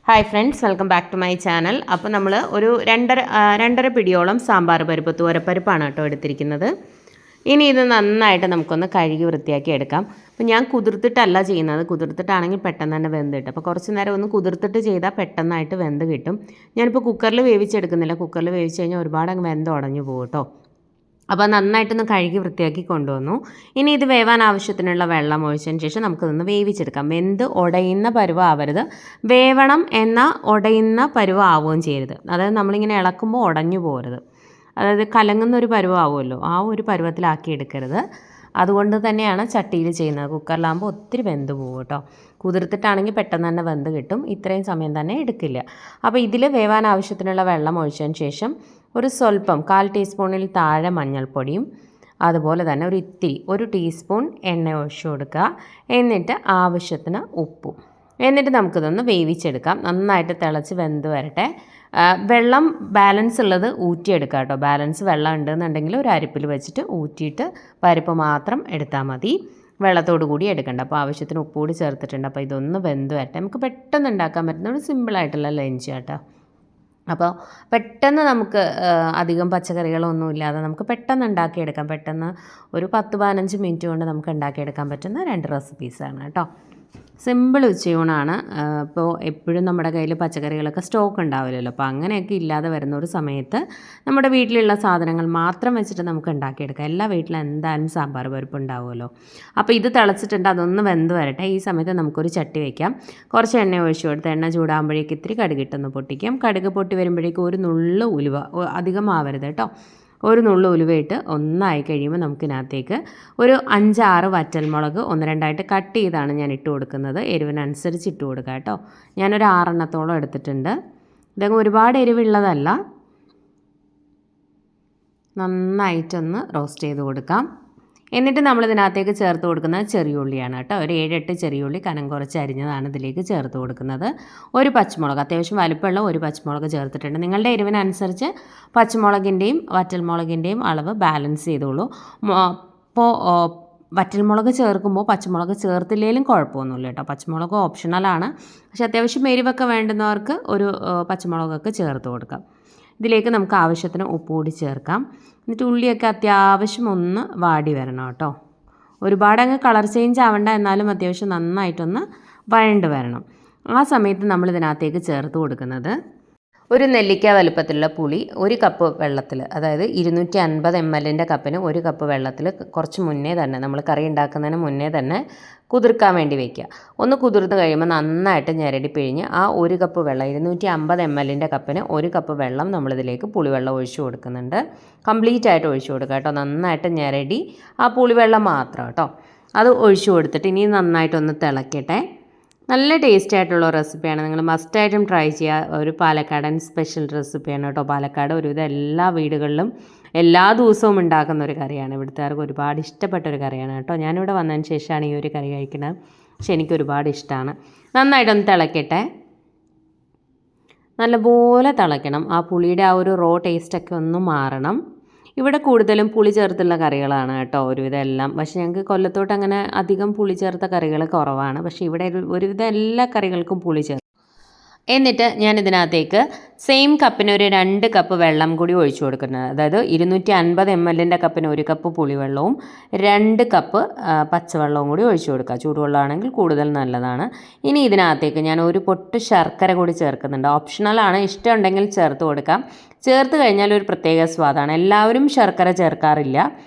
Hi friends, welcome back to my channel. അപ്പോൾ നമ്മൾ ഒരു രണ്ടര പിടിയോളം സാമ്പാർ പരിപ്പ് തൂരപ്പരിപ്പാണ് കേട്ടോ എടുത്തിരിക്കുന്നത്. ഇനി ഇത് നന്നായിട്ട് നമുക്കൊന്ന് കഴുകി വൃത്തിയാക്കി എടുക്കാം. അപ്പോൾ ഞാൻ കുതിർത്തിട്ടല്ല ചെയ്യുന്നത്, കുതിർത്തിട്ടാണെങ്കിൽ പെട്ടെന്ന് തന്നെ വെന്ത് കിട്ടും. അപ്പോൾ കുറച്ച് നേരം ഒന്ന് കുതിർത്തിട്ട് ചെയ്താൽ പെട്ടെന്നായിട്ട് വെന്ത് കിട്ടും. ഞാനിപ്പോൾ കുക്കറിൽ വേവിച്ചെടുക്കുന്നില്ല, കുക്കറിൽ വേവിച്ച് കഴിഞ്ഞാൽ ഒരുപാട് അങ്ങ് വെന്ത് ഉടഞ്ഞു പോകും കേട്ടോ. അപ്പോൾ നന്നായിട്ടൊന്ന് കഴുകി വൃത്തിയാക്കി കൊണ്ടുവന്നു. ഇനി ഇത് വേവാൻ ആവശ്യത്തിനുള്ള വെള്ളം ഒഴിച്ചതിന് ശേഷം നമുക്കിതൊന്ന് വേവിച്ചെടുക്കാം. വെന്ത് ഉടയുന്ന പരുവം ആവരുത്, വേവണം എന്നാൽ ഉടയുന്ന പരുവം ആവുകയും ചെയ്യരുത്. അതായത് നമ്മളിങ്ങനെ ഇളക്കുമ്പോൾ ഉടഞ്ഞു പോകരുത്, അതായത് കലങ്ങുന്ന ഒരു പരുവം ആവുമല്ലോ, ആ ഒരു പരുവത്തിലാക്കി എടുക്കരുത്. അതുകൊണ്ട് തന്നെയാണ് ചട്ടിയിൽ ചെയ്യുന്നത്. കുക്കറിലാകുമ്പോൾ ഒത്തിരി വെന്ത് പോകും കേട്ടോ. കുതിർത്തിട്ടാണെങ്കിൽ പെട്ടെന്ന് തന്നെ വെന്ത് കിട്ടും, ഇത്രയും സമയം തന്നെ എടുക്കില്ല. അപ്പോൾ ഇതിൽ വേവാൻ ആവശ്യത്തിനുള്ള വെള്ളം ഒഴിച്ചതിന് ശേഷം ഒരു സ്വല്പം 1/4 ടീസ്പൂണിൽ താഴെ മഞ്ഞൾപ്പൊടിയും അതുപോലെ തന്നെ ഒരു ടീസ്പൂൺ എണ്ണ ഒഴിച്ചു കൊടുക്കുക. എന്നിട്ട് ആവശ്യത്തിന് ഉപ്പും, എന്നിട്ട് നമുക്കിതൊന്ന് വേവിച്ചെടുക്കാം. നന്നായിട്ട് തിളച്ച് വെന്ത് വരട്ടെ. വെള്ളം ബാലൻസ് ഉള്ളത് ഊറ്റിയെടുക്കാം കേട്ടോ. ബാലൻസ് വെള്ളം ഉണ്ടെന്നുണ്ടെങ്കിൽ ഒരു അരിപ്പിൽ വെച്ചിട്ട് ഊറ്റിയിട്ട് പരിപ്പ് മാത്രം എടുത്താൽ മതി, വെള്ളത്തോടു കൂടി എടുക്കണ്ട. അപ്പോൾ ആവശ്യത്തിന് ഉപ്പ് കൂടി ചേർത്തിട്ടുണ്ട്. അപ്പോൾ ഇതൊന്ന് വെന്ത് വരട്ടെ. നമുക്ക് പെട്ടെന്ന് ഉണ്ടാക്കാൻ പറ്റുന്ന ഒരു സിമ്പിളായിട്ടുള്ള ലഞ്ച് കേട്ടോ. അപ്പോൾ പെട്ടെന്ന് നമുക്ക് അധികം പച്ചക്കറികളൊന്നും ഇല്ലാതെ നമുക്ക് പെട്ടെന്ന് ഉണ്ടാക്കിയെടുക്കാം. പെട്ടെന്ന് ഒരു 10-15 മിനിറ്റ് കൊണ്ട് നമുക്ക് ഉണ്ടാക്കിയെടുക്കാൻ പറ്റുന്ന 2 റെസിപ്പീസാണ് കേട്ടോ. സിമ്പിൾ ഉച്ചയൂണാണ്. ഇപ്പോൾ എപ്പോഴും നമ്മുടെ കയ്യിൽ പച്ചക്കറികളൊക്കെ സ്റ്റോക്ക് ഉണ്ടാവില്ലല്ലോ. അപ്പോൾ അങ്ങനെയൊക്കെ ഇല്ലാതെ വരുന്ന ഒരു സമയത്ത് നമ്മുടെ വീട്ടിലുള്ള സാധനങ്ങൾ മാത്രം വെച്ചിട്ട് നമുക്ക് ഉണ്ടാക്കിയെടുക്കാം. എല്ലാ വീട്ടിലും എന്തായാലും സാമ്പാർ പരിപ്പ് ഉണ്ടാവുമല്ലോ. അപ്പോൾ ഇത് തിളച്ചിട്ടുണ്ട്, അതൊന്ന് വെന്ത് വരട്ടെ. ഈ സമയത്ത് നമുക്കൊരു ചട്ടി വയ്ക്കാം. കുറച്ച് എണ്ണ ഒഴിച്ചു കൊടുത്ത് എണ്ണ ചൂടാകുമ്പോഴേക്ക് ഇത്തിരി കടുകിട്ടൊന്ന് പൊട്ടിക്കാം. കടുക് പൊട്ടി വരുമ്പോഴേക്കും ഒരു നുള്ളു ഉലുവ, അധികം ആവരുത് കേട്ടോ, ഒരു നുള്ളു ഉലുവയിട്ട് ഒന്നായി കഴിയുമ്പോൾ നമുക്കിനകത്തേക്ക് ഒരു 5-6 വറ്റൽമുളക് 1-2 കട്ട് ചെയ്താണ് ഞാൻ ഇട്ട് കൊടുക്കുന്നത്. എരിവിനനുസരിച്ച് ഇട്ട് കൊടുക്കുക കേട്ടോ. ഞാനൊരു 6 എണ്ണത്തോളം എടുത്തിട്ടുണ്ട്. ഇതങ്ങ് ഒരുപാട് എരിവുള്ളതല്ല. നന്നായിട്ടൊന്ന് റോസ്റ്റ് ചെയ്ത് കൊടുക്കാം. എന്നിട്ട് നമ്മളിതിനകത്തേക്ക് ചേർത്ത് കൊടുക്കുന്നത് ചെറിയുള്ളിയാണ് കേട്ടോ. ഒരു 7-8 ചെറിയുള്ളി കനം കുറച്ച് അരിഞ്ഞതാണ് ഇതിലേക്ക് ചേർത്ത് കൊടുക്കുന്നത്. ഒരു പച്ചമുളക്, അത്യാവശ്യം വലുപ്പമുള്ള ഒരു പച്ചമുളക് ചേർത്തിട്ടുണ്ട്. നിങ്ങളുടെ എരിവിനനുസരിച്ച് പച്ചമുളകിൻ്റെയും വറ്റൽമുളകിൻ്റെയും അളവ് ബാലൻസ് ചെയ്തോളൂ. അപ്പോൾ വറ്റൽമുളക് ചേർക്കുമ്പോൾ പച്ചമുളക് ചേർത്തില്ലെങ്കിലും കുഴപ്പമൊന്നുമില്ല കേട്ടോ. പച്ചമുളക് ഓപ്ഷണലാണ്, പക്ഷെ അത്യാവശ്യം എരിവൊക്കെ വേണ്ടുന്നവർക്ക് ഒരു പച്ചമുളകൊക്കെ ചേർത്ത് കൊടുക്കാം. ഇതിലേക്ക് നമുക്ക് ആവശ്യത്തിന് ഉപ്പ് കൂടി ചേർക്കാം. എന്നിട്ട് ഉള്ളിയൊക്കെ അത്യാവശ്യം ഒന്ന് വാടി വരണം കേട്ടോ. ഒരുപാട് അങ്ങ് കളർ ചേഞ്ച് ആവണ്ട, എന്നാലും അത്യാവശ്യം നന്നായിട്ടൊന്ന് വഴണ്ട് വരണം. ആ സമയത്ത് നമ്മൾ ഇതിനകത്തേക്ക് ചേർത്ത് കൊടുക്കുന്നത് ഒരു നെല്ലിക്ക വലുപ്പത്തിലുള്ള പുളി 1 കപ്പ് വെള്ളത്തിൽ, അതായത് 250 ml കപ്പിന് 1 കപ്പ് വെള്ളത്തിൽ കുറച്ച് മുന്നേ തന്നെ, നമ്മൾ കറി ഉണ്ടാക്കുന്നതിന് മുന്നേ തന്നെ കുതിർക്കാൻ വേണ്ടി വയ്ക്കുക. ഒന്ന് കുതിർന്ന് കഴിയുമ്പോൾ നന്നായിട്ട് ഞെരടി പിഴിഞ്ഞ് ആ 1 കപ്പ് വെള്ളം, 250 ml കപ്പിന് 1 കപ്പ് വെള്ളം നമ്മളിതിലേക്ക് പുളിവെള്ളം ഒഴിച്ചു കൊടുക്കുന്നുണ്ട്. കംപ്ലീറ്റ് ആയിട്ട് ഒഴിച്ചു കൊടുക്കുക കേട്ടോ. നന്നായിട്ട് ഞെരടി ആ പുളിവെള്ളം മാത്രം കേട്ടോ അത് ഒഴിച്ചു കൊടുത്തിട്ട് ഇനി നന്നായിട്ടൊന്ന് തിളക്കട്ടെ. നല്ല ടേസ്റ്റി ആയിട്ടുള്ള റെസിപ്പിയാണ്, നിങ്ങൾ മസ്റ്റായിട്ടും ട്രൈ ചെയ്യുക. ഒരു പാലക്കാടൻ സ്പെഷ്യൽ റെസിപ്പിയാണ് കേട്ടോ. പാലക്കാട് ഒരുവിധം എല്ലാ വീടുകളിലും എല്ലാ ദിവസവും ഉണ്ടാക്കുന്ന ഒരു കറിയാണ്. ഇവിടുത്തുകാർക്ക് ഒരുപാട് ഇഷ്ടപ്പെട്ട ഒരു കറിയാണ് കേട്ടോ. ഞാനിവിടെ വന്നതിന് ശേഷമാണ് ഈ ഒരു കറി കഴിക്കുന്നത്, പക്ഷെ എനിക്ക് ഒരുപാട് ഇഷ്ടമാണ്. നന്നായിട്ടൊന്ന് തിളക്കട്ടെ, നല്ലപോലെ തിളയ്ക്കണം. ആ പുളിയുടെ ആ ഒരു റോ ടേസ്റ്റൊക്കെ ഒന്ന് മാറണം. ഇവിടെ കൂടുതലും പുളി ചേർത്തുള്ള കറികളാണ് കേട്ടോ ഒരുവിധം എല്ലാം. പക്ഷേ ഞങ്ങൾക്ക് കൊല്ലത്തോട്ട് അങ്ങനെ അധികം പുളി ചേർത്ത കറികൾ കുറവാണ്. പക്ഷേ ഇവിടെ ഒരുവിധം എല്ലാ കറികൾക്കും പുളി ചേർത്ത്. എന്നിട്ട് ഞാനിതിനകത്തേക്ക് സെയിം കപ്പിന് ഒരു 2 കപ്പ് വെള്ളം കൂടി ഒഴിച്ചു കൊടുക്കുന്നത്. അതായത് 250 ml കപ്പിന് 1 കപ്പ് പുളിവെള്ളവും 2 കപ്പ് പച്ചവെള്ളവും കൂടി ഒഴിച്ചു കൊടുക്കുക. ചൂടുവെള്ളമാണെങ്കിൽ കൂടുതൽ നല്ലതാണ്. ഇനി ഇതിനകത്തേക്ക് ഞാൻ ഒരു പൊട്ട് ശർക്കര കൂടി ചേർക്കുന്നുണ്ട്. ഓപ്ഷണലാണ്, ഇഷ്ടമുണ്ടെങ്കിൽ ചേർത്ത് കൊടുക്കാം. ചേർത്ത് കഴിഞ്ഞാൽ ഒരു പ്രത്യേക സ്വാദാണ്. എല്ലാവരും ശർക്കര ചേർക്കാറില്ല,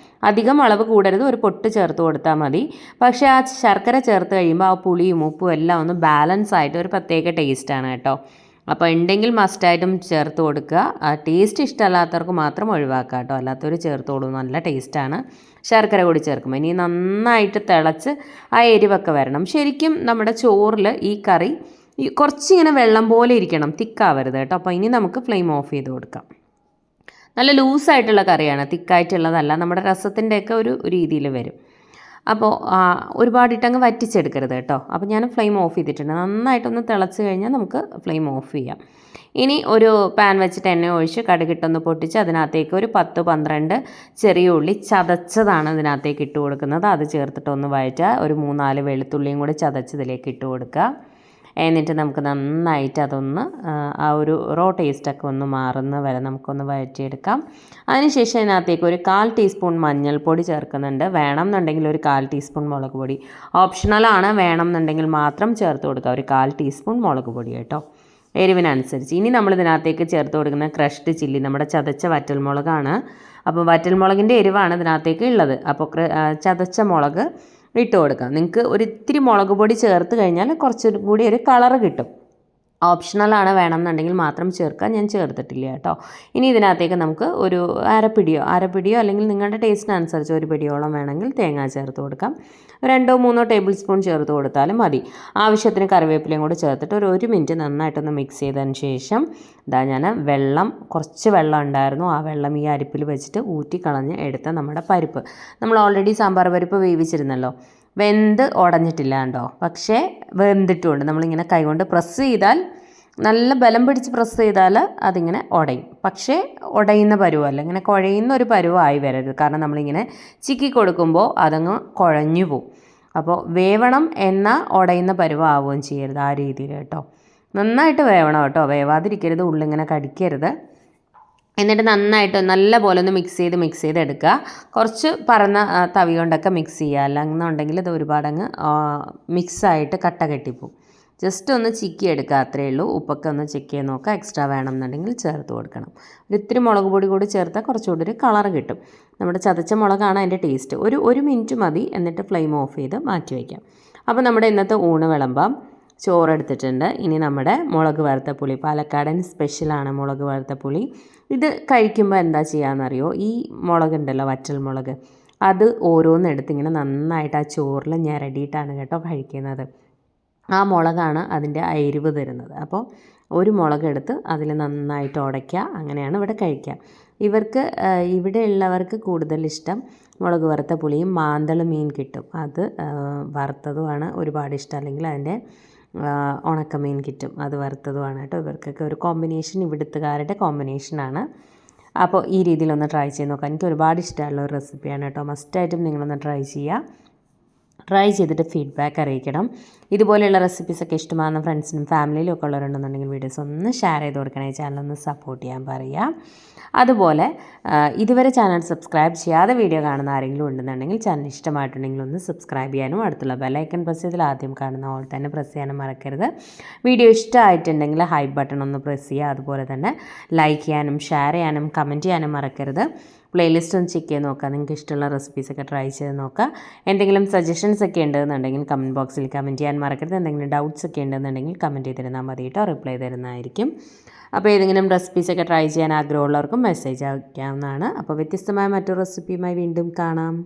അധികം അളവ് കൂടരുത്, ഒരു പൊട്ട് ചേർത്ത് കൊടുത്താൽ മതി. പക്ഷേ ആ ശർക്കര ചേർത്ത് കഴിയുമ്പോൾ ആ പുളിയും ഉപ്പും എല്ലാം ഒന്ന് ബാലൻസ് ആയിട്ട് ഒരു പ്രത്യേക ടേസ്റ്റാണ് കേട്ടോ. അപ്പോൾ ഉണ്ടെങ്കിൽ മസ്റ്റായിട്ടും ചേർത്ത് കൊടുക്കുക. ആ ടേസ്റ്റ് ഇഷ്ടമല്ലാത്തവർക്ക് മാത്രം ഒഴിവാക്കുക കേട്ടോ, അല്ലാത്തവർ ചേർത്തോളൂ, നല്ല ടേസ്റ്റാണ് ശർക്കര കൂടി ചേർക്കുമ്പോൾ. ഇനി നന്നായിട്ട് തിളച്ച് ആ എരിവൊക്കെ വരണം. ശരിക്കും നമ്മുടെ ചോറിൽ ഈ കറി കുറച്ചിങ്ങനെ വെള്ളം പോലെ ഇരിക്കണം, തിക്കാവരുത് കേട്ടോ. അപ്പോൾ ഇനി നമുക്ക് ഫ്ലെയിം ഓഫ് ചെയ്ത് കൊടുക്കാം. നല്ല ലൂസായിട്ടുള്ള കറിയാണ്, തിക്കായിട്ടുള്ളതല്ല. നമ്മുടെ രസത്തിൻ്റെയൊക്കെ ഒരു രീതിയിൽ വരും. അപ്പോൾ ഒരുപാടിട്ടങ്ങ് വറ്റിച്ചെടുക്കരുത് കേട്ടോ. അപ്പോൾ ഞാൻ ഫ്ലെയിം ഓഫ് ചെയ്തിട്ടുണ്ട്. നന്നായിട്ടൊന്ന് തിളച്ച് കഴിഞ്ഞാൽ നമുക്ക് ഫ്ലെയിം ഓഫ് ചെയ്യാം. ഇനി ഒരു പാൻ വെച്ചിട്ട് എണ്ണ ഒഴിച്ച് കടുകിട്ടൊന്ന് പൊട്ടിച്ച് അതിനകത്തേക്ക് ഒരു 10-12 ചെറിയ ഉള്ളി ചതച്ചതാണ് ഇതിനകത്തേക്ക് ഇട്ട് കൊടുക്കുന്നത്. അത് ചേർത്തിട്ടൊന്ന് വഴറ്റുക. ഒരു 3-4 വെളുത്തുള്ളിയും കൂടി ചതച്ചതിലേക്ക് ഇട്ട് കൊടുക്കുക. എന്നിട്ട് നമുക്ക് നന്നായിട്ട് അതൊന്ന് ആ ഒരു റോ ടേസ്റ്റൊക്കെ ഒന്ന് മാറുന്ന വരെ നമുക്കൊന്ന് വഴറ്റിയെടുക്കാം. അതിനുശേഷം അതിനകത്തേക്ക് ഒരു 1/4 ടീസ്പൂൺ മഞ്ഞൾപ്പൊടി ചേർക്കുന്നുണ്ട്. വേണം എന്നുണ്ടെങ്കിൽ ഒരു 1/4 ടീസ്പൂൺ മുളക് പൊടി, ഓപ്ഷണലാണ്. വേണം എന്നുണ്ടെങ്കിൽ മാത്രം ചേർത്ത് കൊടുക്കുക. ഒരു 1/4 ടീസ്പൂൺ മുളക് പൊടി കേട്ടോ, എരിവിനനുസരിച്ച്. ഇനി നമ്മൾ ഇതിനകത്തേക്ക് ചേർത്ത് കൊടുക്കുന്ന ക്രഷ്ഡ് ചില്ലി, നമ്മുടെ ചതച്ച വറ്റൽമുളകാണ്. അപ്പോൾ വറ്റൽമുളകിൻ്റെ എരിവാണ് ഇതിനകത്തേക്ക് ഉള്ളത്. അപ്പോൾ ചതച്ച മുളക് ഇട്ട് കൊടുക്കാം. നിങ്ങൾക്ക് ഒരിത്തിരി മുളക് പൊടി ചേർത്ത് കഴിഞ്ഞാൽ കുറച്ചും കൂടി ഒരു കളറ് കിട്ടും. ഓപ്ഷണലാണ്, വേണമെന്നുണ്ടെങ്കിൽ മാത്രം ചേർക്കുക. ഞാൻ ചേർത്തിട്ടില്ല കേട്ടോ. ഇനി ഇതിനകത്തേക്ക് നമുക്ക് ഒരു അരപ്പിടിയോ അല്ലെങ്കിൽ നിങ്ങളുടെ ടേസ്റ്റിനനുസരിച്ച് ഒരു പിടിയോളം വേണമെങ്കിൽ തേങ്ങ ചേർത്ത് കൊടുക്കാം. 2-3 ടേബിൾ സ്പൂൺ ചേർത്ത് കൊടുത്താലും മതി. ആവശ്യത്തിന് കറിവേപ്പിലയും കൂടി ചേർത്തിട്ട് ഒരു 1 മിനിറ്റ് നന്നായിട്ടൊന്ന് മിക്സ് ചെയ്തതിന് ശേഷം ഞാൻ കുറച്ച് വെള്ളം ഉണ്ടായിരുന്നു, ആ വെള്ളം ഈ അരിപ്പിൽ വെച്ചിട്ട് ഊറ്റിക്കളഞ്ഞ് എടുത്ത നമ്മുടെ പരിപ്പ്, നമ്മൾ ഓൾറെഡി സാമ്പാർ പരിപ്പ് വേവിച്ചിരുന്നല്ലോ, വെന്ത് ഉടഞ്ഞിട്ടില്ല കേട്ടോ, പക്ഷേ വെന്തിട്ടുമുണ്ട്. നമ്മളിങ്ങനെ കൈകൊണ്ട് പ്രസ് ചെയ്താൽ, നല്ല ബലം പിടിച്ച് പ്രസ് ചെയ്താൽ അതിങ്ങനെ ഉടയും. പക്ഷേ ഉടയുന്ന പരുവമല്ല, ഇങ്ങനെ കുഴയുന്ന ഒരു പരുവമായി വരരുത്. കാരണം നമ്മളിങ്ങനെ ചിക്കി കൊടുക്കുമ്പോൾ അതങ്ങ് കുഴഞ്ഞു പോവും. അപ്പോൾ വേവണം എന്നാൽ ഉടയുന്ന പരുവമാവുകയും ചെയ്യരുത്, ആ രീതിയിൽ കേട്ടോ. നന്നായിട്ട് വേവണം കേട്ടോ, വേവാതിരിക്കരുത്, ഉള്ളിങ്ങനെ കടിക്കരുത്. എന്നിട്ട് നന്നായിട്ട് നല്ല പോലെ ഒന്ന് മിക്സ് ചെയ്ത് എടുക്കുക. കുറച്ച് പറന്ന തവി കൊണ്ടൊക്കെ മിക്സ് ചെയ്യുക, അല്ലെന്നുണ്ടെങ്കിൽ ഇത് ഒരുപാടങ്ങ് മിക്സായിട്ട് കട്ട കെട്ടിപ്പോവും. ജസ്റ്റ് ഒന്ന് ചിക്കി എടുക്കുക, അത്രയേ ഉള്ളൂ. ഉപ്പൊക്കെ ഒന്ന് ചെക്ക് ചെയ്ത് നോക്കുക. എക്സ്ട്രാ വേണമെന്നുണ്ടെങ്കിൽ ചേർത്ത് കൊടുക്കണം. ഒരിത്തിരി മുളക് പൊടി കൂടി ചേർത്താൽ കുറച്ചുകൂടി ഒരു കളർ കിട്ടും. നമ്മുടെ ചതച്ച മുളകാണ് അതിൻ്റെ ടേസ്റ്റ്. ഒരു മിനിറ്റ് മതി. എന്നിട്ട് ഫ്ലെയിം ഓഫ് ചെയ്ത് മാറ്റി വയ്ക്കാം. അപ്പോൾ നമ്മുടെ ഇന്നത്തെ ഊണ് വിളമ്പാം. ചോറെടുത്തിട്ടുണ്ട്. ഇനി നമ്മുടെ മുളക് വറുത്ത പുളി, പാലക്കാടൻ സ്പെഷ്യലാണ് മുളക് വറുത്ത പുളി. ഇത് കഴിക്കുമ്പോൾ എന്താ ചെയ്യാമെന്നറിയോ, ഈ മുളകുണ്ടല്ലോ, വറ്റൽ മുളക്, അത് ഓരോന്നെടുത്ത് ഇങ്ങനെ നന്നായിട്ട് ആ ചോറിൽ ഞെരടിയിട്ടാണ് കേട്ടോ കഴിക്കുന്നത്. ആ മുളകാണ് അതിൻ്റെ എരിവ് തരുന്നത്. അപ്പോൾ ഒരു മുളകെടുത്ത് അതിൽ നന്നായിട്ട് ഉടയ്ക്കുക, അങ്ങനെയാണ് ഇവിടെ കഴിക്കുക. ഇവിടെ ഉള്ളവർക്ക് കൂടുതൽ ഇഷ്ടം മുളക് വറുത്ത പുളിയും മാന്തൾ മീൻ കിട്ടും, അത് വറുത്തതുമാണ് ഒരുപാട് ഇഷ്ടം. അല്ലെങ്കിൽ അതിൻ്റെ ഉണക്കമീൻ കിട്ടും, അത് വറുത്തതുമാണ് കേട്ടോ. ഇവർക്കൊക്കെ ഒരു കോമ്പിനേഷൻ, ഇവിടുത്തുകാരുടെ കോമ്പിനേഷനാണ്. അപ്പോൾ ഈ രീതിയിലൊന്ന് ട്രൈ ചെയ്ത് നോക്കാം. എനിക്ക് ഒരുപാട് ഇഷ്ടമുള്ള ഒരു റെസിപ്പിയാണ് കേട്ടോ. മസ്റ്റായിട്ടും നിങ്ങളൊന്ന് ട്രൈ ചെയ്തിട്ട് ഫീഡ്ബാക്ക് അറിയിക്കണം. ഇതുപോലെയുള്ള റെസിപ്പീസൊക്കെ ഇഷ്ടമാകുന്ന ഫ്രണ്ട്സിനും ഫാമിലിയിലും ഒക്കെ ഉള്ളവരുണ്ടെന്നുണ്ടെങ്കിൽ വീഡിയോസ് ഒന്ന് ഷെയർ ചെയ്ത് കൊടുക്കണേ, ചാനലൊന്ന് സപ്പോർട്ട് ചെയ്യാൻ പറയുക. അതുപോലെ ഇതുവരെ ചാനൽ സബ്സ്ക്രൈബ് ചെയ്യാതെ വീഡിയോ കാണുന്ന ആരെങ്കിലും ഉണ്ടെന്നുണ്ടെങ്കിൽ ചാനൽ ഇഷ്ടമായിട്ടുണ്ടെങ്കിൽ ഒന്ന് സബ്സ്ക്രൈബ് ചെയ്യാനും അടുത്തുള്ള ബെല്ലൈക്കൺ പ്രസ് ചെയ്താൽ ആദ്യം കാണുന്ന ഓൾ തന്നെ പ്രസ് ചെയ്യാനും മറക്കരുത്. വീഡിയോ ഇഷ്ടമായിട്ടുണ്ടെങ്കിൽ ഹൈ ബട്ടൺ ഒന്ന് പ്രസ് ചെയ്യുക. അതുപോലെ തന്നെ ലൈക്ക് ചെയ്യാനും ഷെയർ ചെയ്യാനും കമൻറ്റ് ചെയ്യാനും മറക്കരുത്. പ്ലേലിസ്റ്റ് ഒന്ന് ചെക്ക് ചെയ്ത് നോക്കുക, നിങ്ങൾക്ക് ഇഷ്ടമുള്ള റെസിപ്പീസൊക്കെ ട്രൈ ചെയ്ത് നോക്കുക. എന്തെങ്കിലും സജഷൻസ് ഒക്കെ ഉണ്ടെന്നുണ്ടെങ്കിൽ കമൻറ്റ് ബോക്സിൽ കമൻറ്റ് ചെയ്യാൻ മറക്കരുത്. എന്തെങ്കിലും ഡൗട്ട്സ് ഒക്കെ ഉണ്ടെന്നുണ്ടെങ്കിൽ കമൻറ്റ് ചെയ്തിരുന്നാൽ മതി കേട്ടോ, റിപ്ലൈ തരുന്നതായിരിക്കും. അപ്പോൾ ഏതെങ്കിലും റെസിപ്പീസൊക്കെ ട്രൈ ചെയ്യാൻ ആഗ്രഹമുള്ളവർക്കും മെസ്സേജ് അയക്കാവുന്നതാണ്. അപ്പോൾ വ്യത്യസ്തമായ മറ്റൊരു റെസിപ്പിയുമായി വീണ്ടും കാണാം.